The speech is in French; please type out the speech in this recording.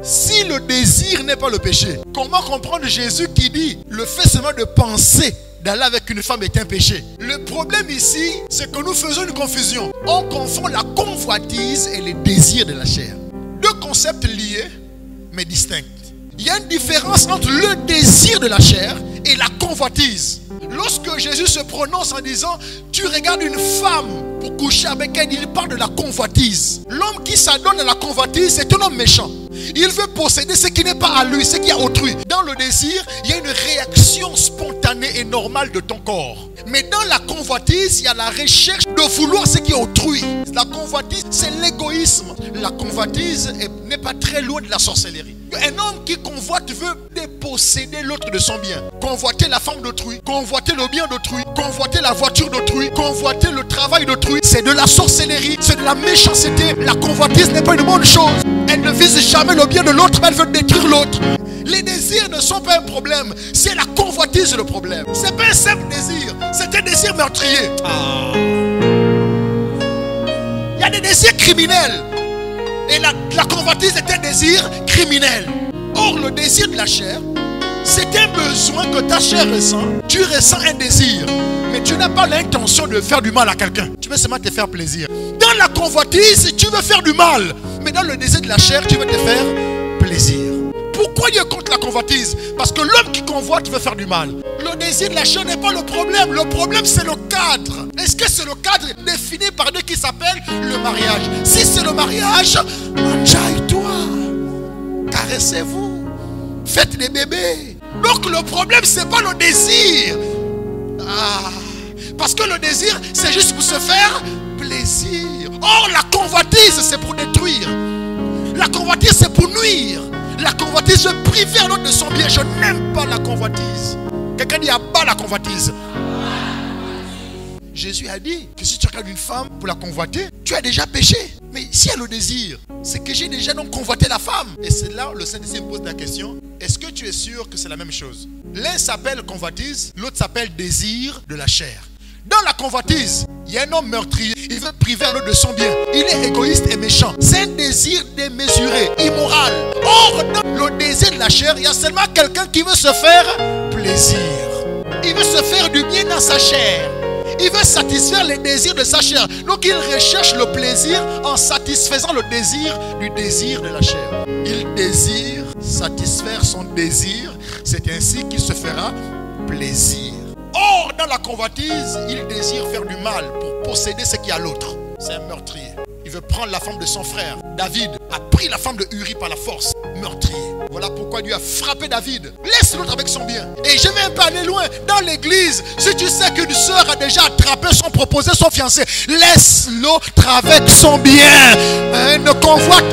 Si le désir n'est pas le péché, comment comprendre Jésus qui dit le fait seulement de penser d'aller avec une femme est un péché? Le problème ici, c'est que nous faisons une confusion. On confond la convoitise et les désirs de la chair. Deux concepts liés, mais distincts. Il y a une différence entre le désir de la chair et la convoitise. Lorsque Jésus se prononce en disant tu regardes une femme pour coucher avec elle, il parle de la convoitise. L'homme qui s'adonne à la convoitise, c'est un homme méchant. Il veut posséder ce qui n'est pas à lui, ce qui est à autrui. Dans le désir, il y a une réaction spontanée et normale de ton corps. Mais dans la convoitise, il y a la recherche de vouloir ce qui est autrui. La convoitise, c'est l'égoïsme. La convoitise n'est pas très loin de la sorcellerie. Un homme qui convoite veut déposséder l'autre de son bien. Convoiter la femme d'autrui, convoiter le bien d'autrui, convoiter la voiture d'autrui, convoiter le travail d'autrui. C'est de la sorcellerie, c'est de la méchanceté. La convoitise n'est pas une bonne chose. Elle ne vise jamais le bien de l'autre, mais elle veut détruire l'autre. Les désirs ne sont pas un problème, c'est la convoitise le problème. C'est pas un simple désir, c'est un désir meurtrier. Il y a des désirs criminels. Et la convoitise est un désir criminel. Or, le désir de la chair, c'est un besoin que ta chair ressent. Tu ressens un désir, mais tu n'as pas l'intention de faire du mal à quelqu'un. Tu veux seulement te faire plaisir. Dans la convoitise, tu veux faire du mal. Mais dans le désir de la chair, tu veux te faire plaisir. Pourquoi Dieu contre la convoitise? Parce que l'homme qui convoite veut faire du mal. Le désir de la chair n'est pas le problème. Le problème, c'est le cadre. Est-ce que c'est le cadre défini par Dieu qui s'appelle le mariage? Si c'est le mariage, enjaille-toi. Caressez-vous. Faites des bébés. Donc le problème, c'est pas le désir. Parce que le désir, c'est juste pour se faire plaisir. Or, la convoitise, c'est pour détruire. La convoitise, c'est pour nuire. La convoitise, je prive l'autre de son bien. Je n'aime pas la convoitise. Quelqu'un dit abat la convoitise. Jésus a dit que si tu regardes une femme pour la convoiter, tu as déjà péché. Mais s'il y a le désir, c'est que j'ai déjà donc convoité la femme. Et c'est là où le Saint-Esprit me pose la question. Est-ce que tu es sûr que c'est la même chose? L'un s'appelle convoitise, l'autre s'appelle désir de la chair. Dans la convoitise, il y a un homme meurtrier. Il veut priver l'autre de son bien. Il est égoïste et méchant. C'est un désir démesuré, immoral. Or, dans le désir de la chair, il y a seulement quelqu'un qui veut se faire plaisir. Il veut se faire du bien dans sa chair. Il veut satisfaire les désirs de sa chair. Donc il recherche le plaisir en satisfaisant le désir de la chair. Il désire satisfaire son désir. C'est ainsi qu'il se fera plaisir. Or, dans la convoitise, il désire faire du mal pour posséder ce qu'il y a à l'autre. C'est un meurtrier. Il veut prendre la femme de son frère. David a pris la femme de Uri par la force. Meurtrier. Voilà pourquoi Dieu a frappé David. Laisse l'autre avec son bien. Et je vais un peu aller loin. Dans l'église, si tu sais qu'une soeur a déjà attrapé son proposé, son fiancé, laisse l'autre avec son bien. Ne convoite.